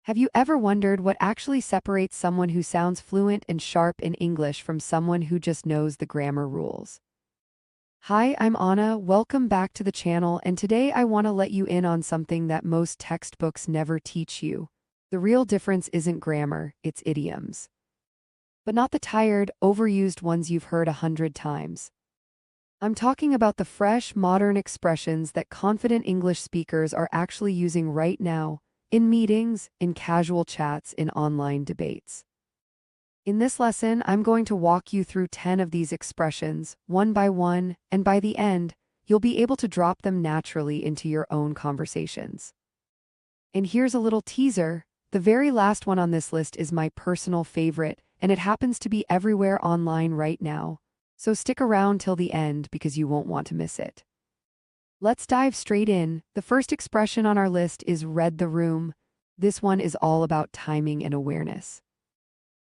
Have you ever wondered what actually separates someone who sounds fluent and sharp in English from someone who just knows the grammar rules? Hi, I'm Anna. Welcome back to the channel, and today I want to let you in on something that most textbooks never teach you. The real difference isn't grammar, it's idioms. But not the tired, overused ones you've heard 100 times. I'm talking about the fresh, modern expressions that confident English speakers are actually using right now, in meetings, in casual chats, in online debates. In this lesson, I'm going to walk you through 10 of these expressions, one by one, and by the end, you'll be able to drop them naturally into your own conversations. And here's a little teaser. The very last one on this list is my personal favorite, and it happens to be everywhere online right now. So stick around till the end because you won't want to miss it. Let's dive straight in. The first expression on our list is read the room. This one is all about timing and awareness.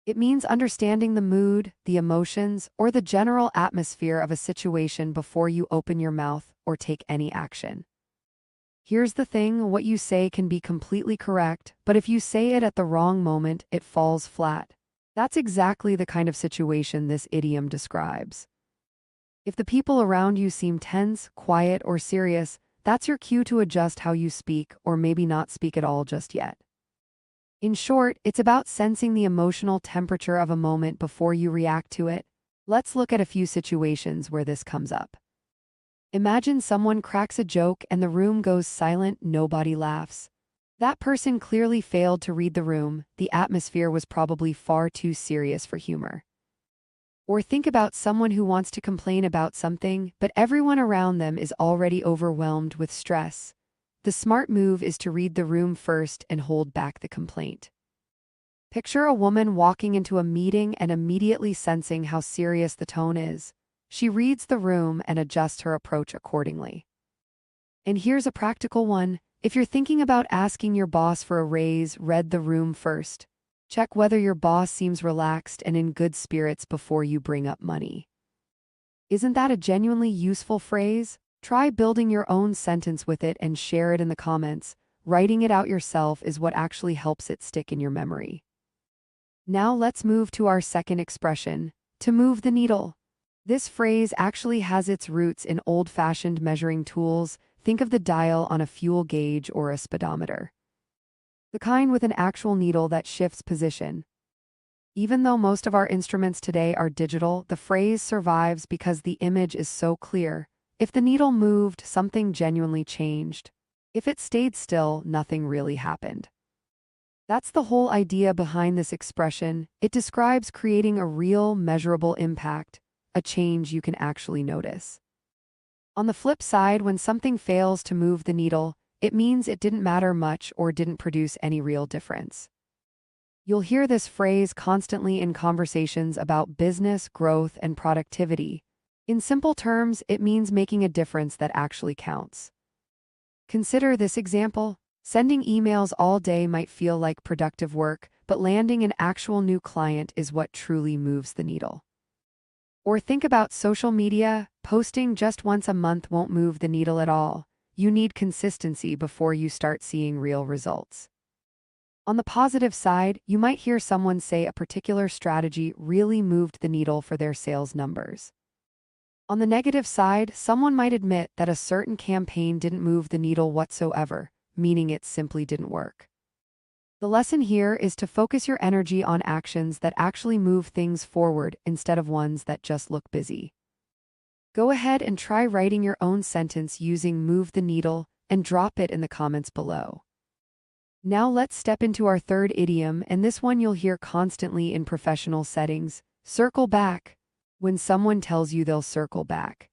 It means understanding the mood, the emotions, or the general atmosphere of a situation before you open your mouth or take any action. Here's the thing, what you say can be completely correct, but if you say it at the wrong moment, it falls flat. That's exactly the kind of situation this idiom describes. If the people around you seem tense, quiet, or serious, that's your cue to adjust how you speak or maybe not speak at all just yet. In short, it's about sensing the emotional temperature of a moment before you react to it. Let's look at a few situations where this comes up. Imagine someone cracks a joke and the room goes silent, nobody laughs. That person clearly failed to read the room, the atmosphere was probably far too serious for humor. Or think about someone who wants to complain about something, but everyone around them is already overwhelmed with stress. The smart move is to read the room first and hold back the complaint. Picture a woman walking into a meeting and immediately sensing how serious the tone is. She reads the room and adjusts her approach accordingly. And here's a practical one. If you're thinking about asking your boss for a raise, read the room first. Check whether your boss seems relaxed and in good spirits before you bring up money. Isn't that a genuinely useful phrase? Try building your own sentence with it and share it in the comments. Writing it out yourself is what actually helps it stick in your memory. Now let's move to our second expression, to move the needle. This phrase actually has its roots in old-fashioned measuring tools. Think of the dial on a fuel gauge or a speedometer. The kind with an actual needle that shifts position. Even though most of our instruments today are digital, the phrase survives because the image is so clear. If the needle moved, something genuinely changed. If it stayed still, nothing really happened. That's the whole idea behind this expression. It describes creating a real, measurable impact, a change you can actually notice. On the flip side, when something fails to move the needle, it means it didn't matter much or didn't produce any real difference. You'll hear this phrase constantly in conversations about business, growth, and productivity. In simple terms, it means making a difference that actually counts. Consider this example. Sending emails all day might feel like productive work, but landing an actual new client is what truly moves the needle. Or think about social media. Posting just once a month won't move the needle at all. You need consistency before you start seeing real results. On the positive side, you might hear someone say a particular strategy really moved the needle for their sales numbers. On the negative side, someone might admit that a certain campaign didn't move the needle whatsoever, meaning it simply didn't work. The lesson here is to focus your energy on actions that actually move things forward instead of ones that just look busy. Go ahead and try writing your own sentence using move the needle and drop it in the comments below. Now let's step into our third idiom, and this one you'll hear constantly in professional settings. Circle back. When someone tells you they'll circle back,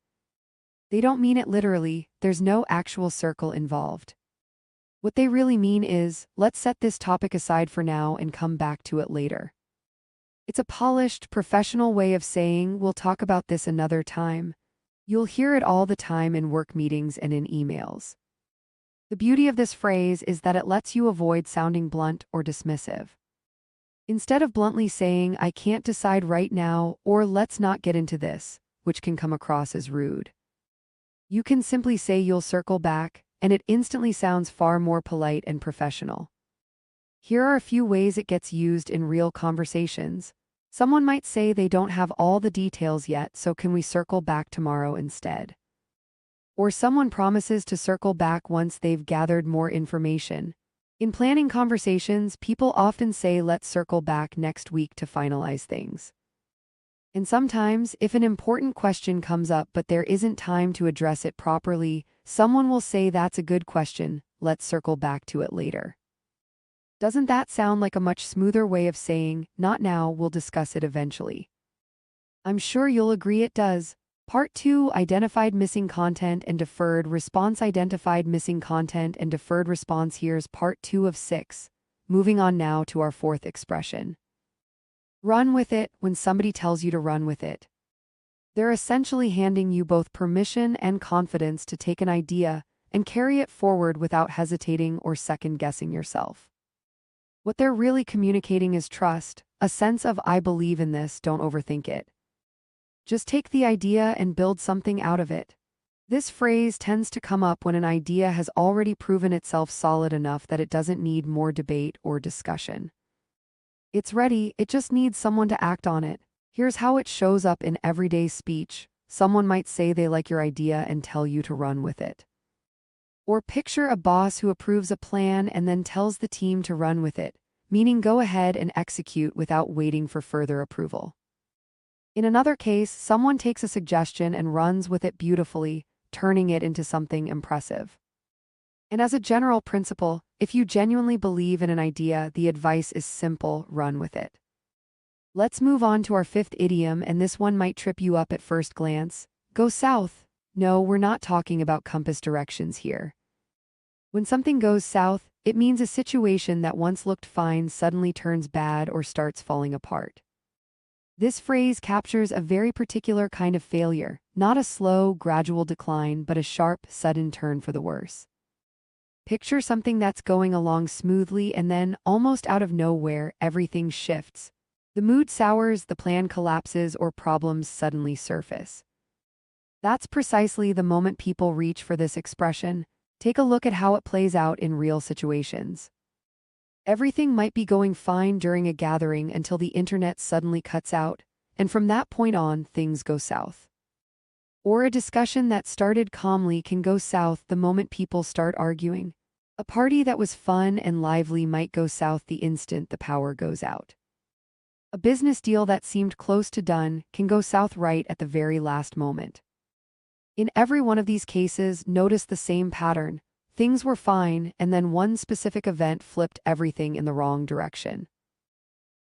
they don't mean it literally. There's no actual circle involved. What they really mean is, let's set this topic aside for now and come back to it later. It's a polished, professional way of saying, we'll talk about this another time. You'll hear it all the time in work meetings and in emails. The beauty of this phrase is that it lets you avoid sounding blunt or dismissive. Instead of bluntly saying, I can't decide right now, or let's not get into this, which can come across as rude, you can simply say you'll circle back, and it instantly sounds far more polite and professional. Here are a few ways it gets used in real conversations. Someone might say they don't have all the details yet, so can we circle back tomorrow instead? Or someone promises to circle back once they've gathered more information. In planning conversations, people often say let's circle back next week to finalize things. And sometimes, if an important question comes up but there isn't time to address it properly, someone will say that's a good question, let's circle back to it later. Doesn't that sound like a much smoother way of saying, not now, we'll discuss it eventually? I'm sure you'll agree it does. Part 2, Identified missing content and deferred response. Identified missing content and deferred response. Here's part 2 of 6. Moving on now to our fourth expression. Run with it. When somebody tells you to run with it, they're essentially handing you both permission and confidence to take an idea and carry it forward without hesitating or second-guessing yourself. What they're really communicating is trust, a sense of I believe in this, don't overthink it. Just take the idea and build something out of it. This phrase tends to come up when an idea has already proven itself solid enough that it doesn't need more debate or discussion. It's ready, it just needs someone to act on it. Here's how it shows up in everyday speech. Someone might say they like your idea and tell you to run with it. Or picture a boss who approves a plan and then tells the team to run with it, meaning go ahead and execute without waiting for further approval. In another case, someone takes a suggestion and runs with it beautifully, turning it into something impressive. And as a general principle, if you genuinely believe in an idea, the advice is simple: run with it. Let's move on to our fifth idiom, and this one might trip you up at first glance. Go south. No, we're not talking about compass directions here. When something goes south, it means a situation that once looked fine suddenly turns bad or starts falling apart. This phrase captures a very particular kind of failure, not a slow, gradual decline, but a sharp, sudden turn for the worse. Picture something that's going along smoothly and then, almost out of nowhere, everything shifts. The mood sours, the plan collapses, or problems suddenly surface. That's precisely the moment people reach for this expression. Take a look at how it plays out in real situations. Everything might be going fine during a gathering until the internet suddenly cuts out, and from that point on, things go south. Or a discussion that started calmly can go south the moment people start arguing. A party that was fun and lively might go south the instant the power goes out. A business deal that seemed close to done can go south right at the very last moment. In every one of these cases, notice the same pattern. Things were fine, and then one specific event flipped everything in the wrong direction.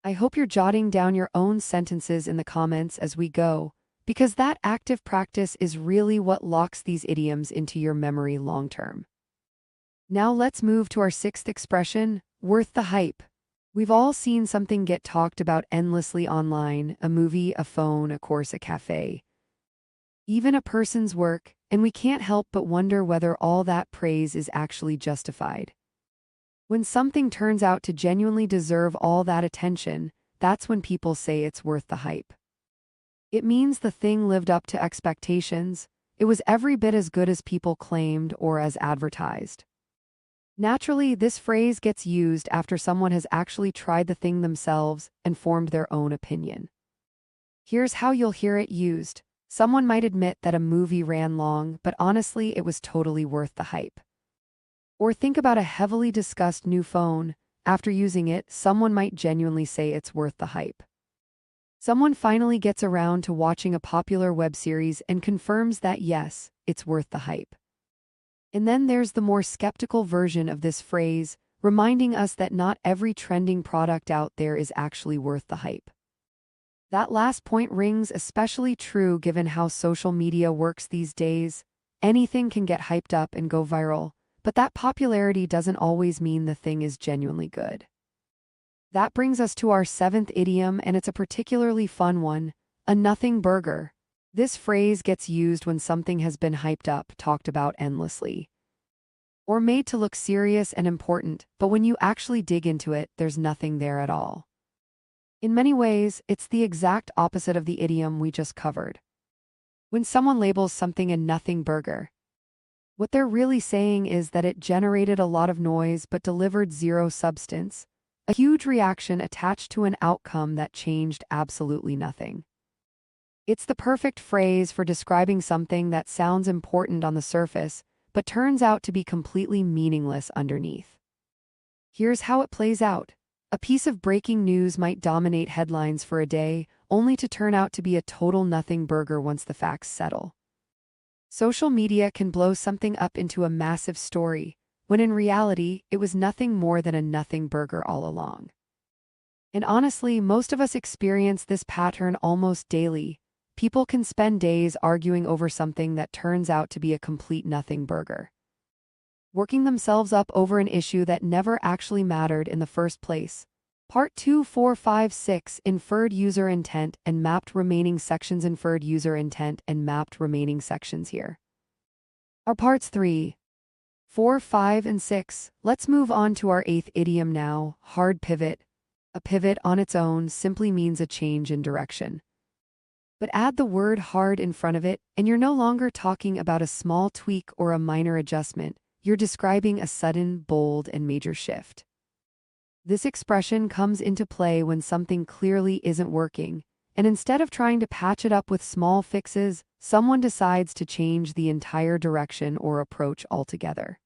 I hope you're jotting down your own sentences in the comments as we go, because that active practice is really what locks these idioms into your memory long term. Now let's move to our sixth expression, worth the hype. We've all seen something get talked about endlessly online: a movie, a phone, a course, a cafe, even a person's work, and we can't help but wonder whether all that praise is actually justified. When something turns out to genuinely deserve all that attention, that's when people say it's worth the hype. It means the thing lived up to expectations. It was every bit as good as people claimed or as advertised. Naturally, this phrase gets used after someone has actually tried the thing themselves and formed their own opinion. Here's how you'll hear it used. Someone might admit that a movie ran long, but honestly, it was totally worth the hype. Or think about a heavily discussed new phone. After using it, someone might genuinely say it's worth the hype. Someone finally gets around to watching a popular web series and confirms that yes, it's worth the hype. And then there's the more skeptical version of this phrase, reminding us that not every trending product out there is actually worth the hype. That last point rings especially true given how social media works these days. Anything can get hyped up and go viral, but that popularity doesn't always mean the thing is genuinely good. That brings us to our seventh idiom, and it's a particularly fun one: a nothing burger. This phrase gets used when something has been hyped up, talked about endlessly, or made to look serious and important, but when you actually dig into it, there's nothing there at all. In many ways, it's the exact opposite of the idiom we just covered. When someone labels something a nothing burger, what they're really saying is that it generated a lot of noise but delivered zero substance. a huge reaction attached to an outcome that changed absolutely nothing. It's the perfect phrase for describing something that sounds important on the surface, but turns out to be completely meaningless underneath. Here's how it plays out. A piece of breaking news might dominate headlines for a day, only to turn out to be a total nothing burger once the facts settle. Social media can blow something up into a massive story, when in reality, it was nothing more than a nothing burger all along. And honestly, most of us experience this pattern almost daily. People can spend days arguing over something that turns out to be a complete nothing burger, working themselves up over an issue that never actually mattered in the first place. Part 2, 4, 5, 6, Inferred user intent and mapped remaining sections. Inferred user intent and mapped remaining sections here are parts 3, 4, 5, and 6. Let's move on to our 8th idiom now, hard pivot. A pivot on its own simply means a change in direction. But add the word hard in front of it, and you're no longer talking about a small tweak or a minor adjustment. You're describing a sudden, bold, and major shift. This expression comes into play when something clearly isn't working, and instead of trying to patch it up with small fixes, someone decides to change the entire direction or approach altogether.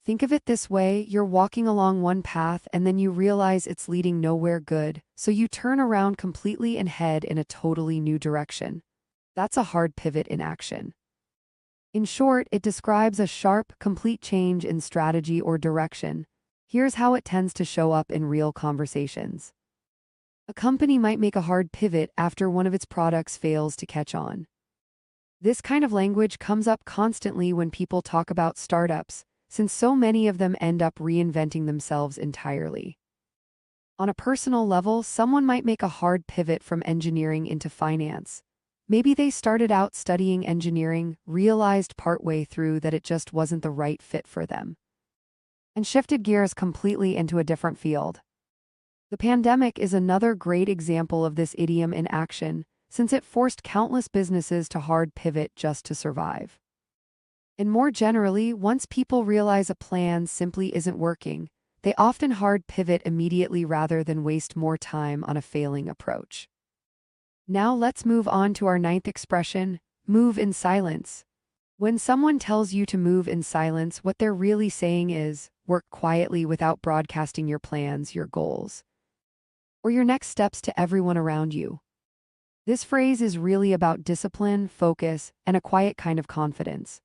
Think of it this way: you're walking along one path and then you realize it's leading nowhere good, so you turn around completely and head in a totally new direction. That's a hard pivot in action. In short, it describes a sharp, complete change in strategy or direction. Here's how it tends to show up in real conversations. A company might make a hard pivot after one of its products fails to catch on. This kind of language comes up constantly when people talk about startups, since so many of them end up reinventing themselves entirely. On a personal level, someone might make a hard pivot from engineering into finance. Maybe they started out studying engineering, realized partway through that it just wasn't the right fit for them, and shifted gears completely into a different field. The pandemic is another great example of this idiom in action, since it forced countless businesses to hard pivot just to survive. And more generally, once people realize a plan simply isn't working, they often hard pivot immediately rather than waste more time on a failing approach. Now let's move on to our 9th expression, move in silence. When someone tells you to move in silence, what they're really saying is, work quietly without broadcasting your plans, your goals, or your next steps to everyone around you. This phrase is really about discipline, focus, and a quiet kind of confidence.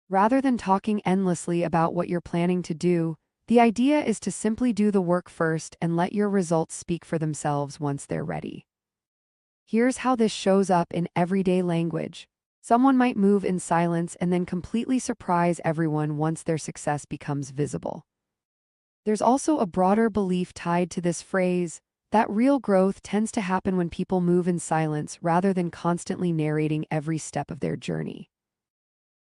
Rather than talking endlessly about what you're planning to do, the idea is to simply do the work first and let your results speak for themselves once they're ready. Here's how this shows up in everyday language. Someone might move in silence and then completely surprise everyone once their success becomes visible. There's also a broader belief tied to this phrase, that real growth tends to happen when people move in silence rather than constantly narrating every step of their journey.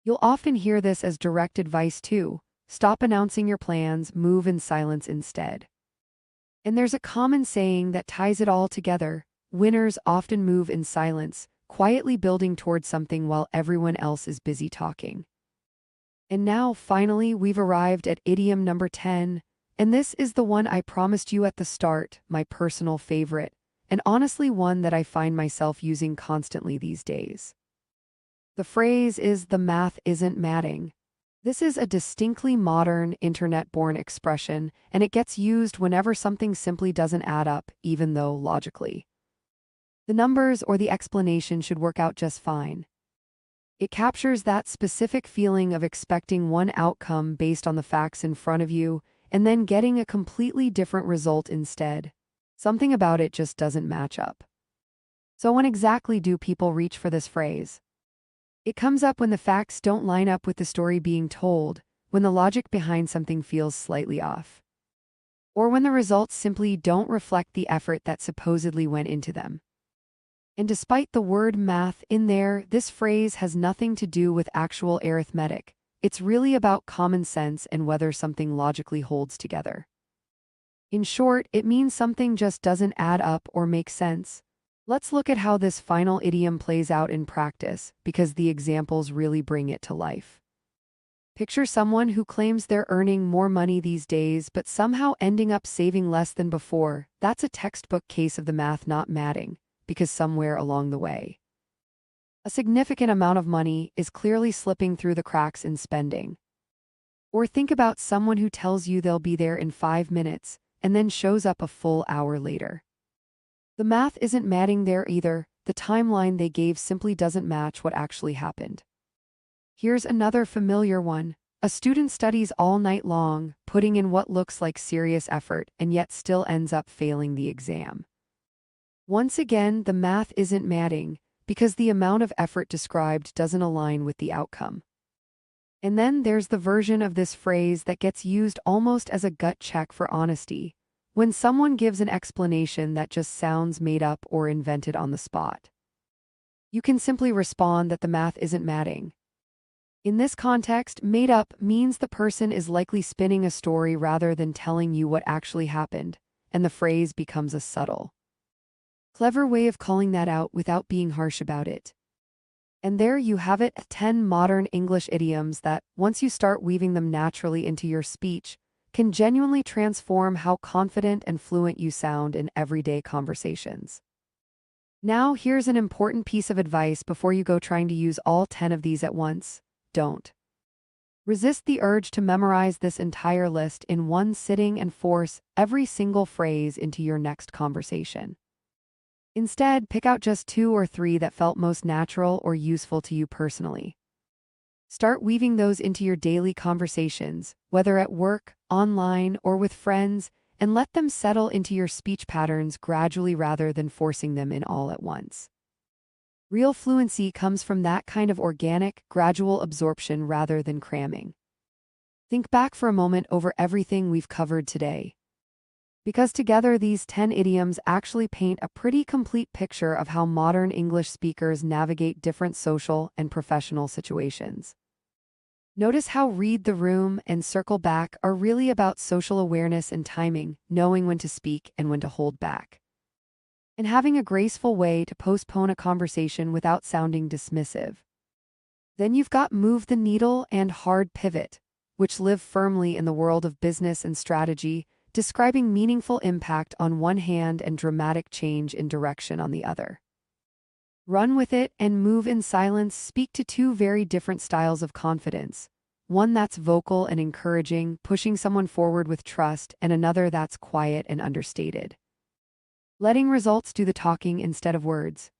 You'll often hear this as direct advice too: stop announcing your plans, move in silence instead. And there's a common saying that ties it all together: winners often move in silence, quietly building towards something while everyone else is busy talking. And now, finally, we've arrived at idiom number 10, and this is the one I promised you at the start, my personal favorite, and honestly one that I find myself using constantly these days. The phrase is, the math isn't matting. This is a distinctly modern, internet-born expression, and it gets used whenever something simply doesn't add up, even though, logically, the numbers or the explanation should work out just fine. It captures that specific feeling of expecting one outcome based on the facts in front of you, and then getting a completely different result instead. Something about it just doesn't match up. So when exactly do people reach for this phrase? It comes up when the facts don't line up with the story being told, when the logic behind something feels slightly off, or when the results simply don't reflect the effort that supposedly went into them. And despite the word math in there, this phrase has nothing to do with actual arithmetic. It's really about common sense and whether something logically holds together. In short, it means something just doesn't add up or make sense. Let's look at how this final idiom plays out in practice, because the examples really bring it to life. Picture someone who claims they're earning more money these days but somehow ending up saving less than before. That's a textbook case of the math not matching, because somewhere along the way, a significant amount of money is clearly slipping through the cracks in spending. Or think about someone who tells you they'll be there in 5 minutes and then shows up a full hour later. The math isn't matching there either. The timeline they gave simply doesn't match what actually happened. Here's another familiar one. A student studies all night long, putting in what looks like serious effort, and yet still ends up failing the exam. Once again, the math isn't matching because the amount of effort described doesn't align with the outcome. And then there's the version of this phrase that gets used almost as a gut check for honesty, when someone gives an explanation that just sounds made up or invented on the spot. You can simply respond that the math isn't matching. In this context, made up means the person is likely spinning a story rather than telling you what actually happened, and the phrase becomes a subtle, clever way of calling that out without being harsh about it. And there you have it, 10 modern English idioms that, once you start weaving them naturally into your speech, can genuinely transform how confident and fluent you sound in everyday conversations. Now, here's an important piece of advice before you go trying to use all 10 of these at once. Don't resist the urge to memorize this entire list in one sitting and force every single phrase into your next conversation. Instead, pick out just 2 or 3 that felt most natural or useful to you personally. Start weaving those into your daily conversations, whether at work, online, or with friends, and let them settle into your speech patterns gradually rather than forcing them in all at once. Real fluency comes from that kind of organic, gradual absorption rather than cramming. Think back for a moment over everything we've covered today, because together these 10 idioms actually paint a pretty complete picture of how modern English speakers navigate different social and professional situations. Notice how read the room and circle back are really about social awareness and timing, knowing when to speak and when to hold back, and having a graceful way to postpone a conversation without sounding dismissive. Then you've got move the needle and hard pivot, which live firmly in the world of business and strategy, describing meaningful impact on one hand and dramatic change in direction on the other. Run with it and move in silence speak to 2 very different styles of confidence, one that's vocal and encouraging, pushing someone forward with trust, and another that's quiet and understated, letting results do the talking instead of words.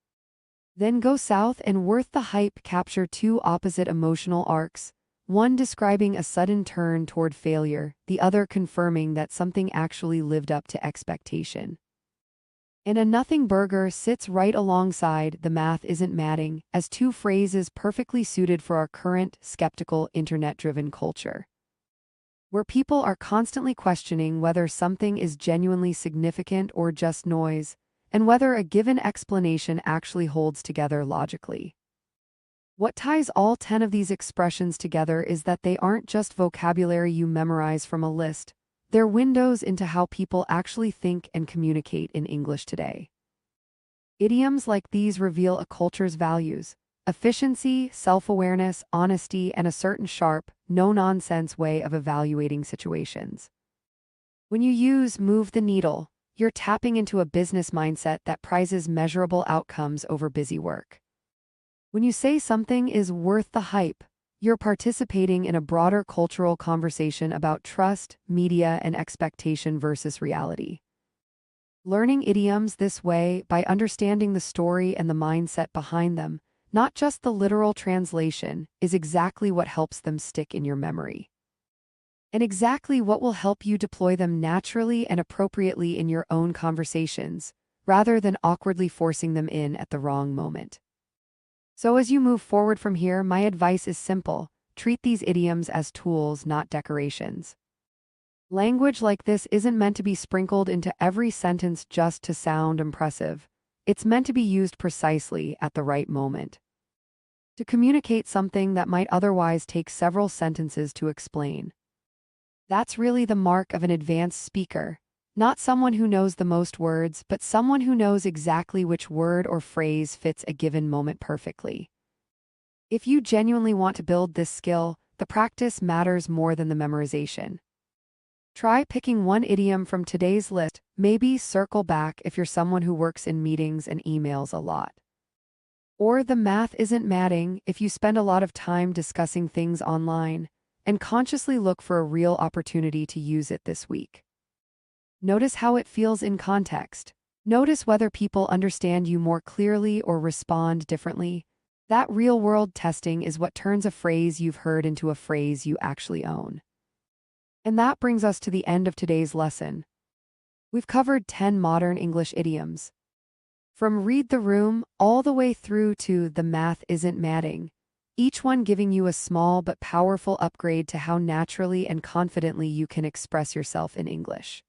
Then go south and worth the hype capture 2 opposite emotional arcs, one describing a sudden turn toward failure, the other confirming that something actually lived up to expectation. And a nothing burger sits right alongside the math isn't matching as 2 phrases perfectly suited for our current, skeptical, internet-driven culture, where people are constantly questioning whether something is genuinely significant or just noise, and whether a given explanation actually holds together logically. What ties all 10 of these expressions together is that they aren't just vocabulary you memorize from a list, they're windows into how people actually think and communicate in English today. Idioms like these reveal a culture's values: efficiency, self-awareness, honesty, and a certain sharp, no-nonsense way of evaluating situations. When you use move the needle, you're tapping into a business mindset that prizes measurable outcomes over busy work. When you say something is worth the hype, you're participating in a broader cultural conversation about trust, media, and expectation versus reality. Learning idioms this way, by understanding the story and the mindset behind them, not just the literal translation, is exactly what helps them stick in your memory, and exactly what will help you deploy them naturally and appropriately in your own conversations, rather than awkwardly forcing them in at the wrong moment. So as you move forward from here, my advice is simple: treat these idioms as tools, not decorations. Language like this isn't meant to be sprinkled into every sentence just to sound impressive. It's meant to be used precisely at the right moment, to communicate something that might otherwise take several sentences to explain. That's really the mark of an advanced speaker. Not someone who knows the most words, but someone who knows exactly which word or phrase fits a given moment perfectly. If you genuinely want to build this skill, the practice matters more than the memorization. Try picking one idiom from today's list, maybe circle back if you're someone who works in meetings and emails a lot. Or the math isn't matting if you spend a lot of time discussing things online, and consciously look for a real opportunity to use it this week. Notice how it feels in context. Notice whether people understand you more clearly or respond differently. That real-world testing is what turns a phrase you've heard into a phrase you actually own. And that brings us to the end of today's lesson. We've covered 10 modern English idioms. From read the room all the way through to the math isn't matting, each one giving you a small but powerful upgrade to how naturally and confidently you can express yourself in English.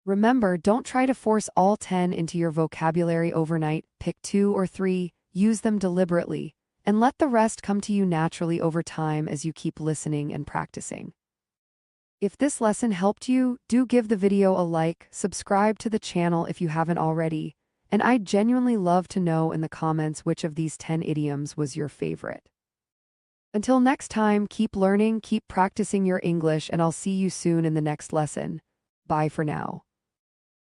Remember, don't try to force all 10 into your vocabulary overnight. Pick 2 or 3, use them deliberately, and let the rest come to you naturally over time as you keep listening and practicing. If this lesson helped you, do give the video a like, subscribe to the channel if you haven't already, and I'd genuinely love to know in the comments which of these 10 idioms was your favorite. Until next time, keep learning, keep practicing your English, and I'll see you soon in the next lesson. Bye for now.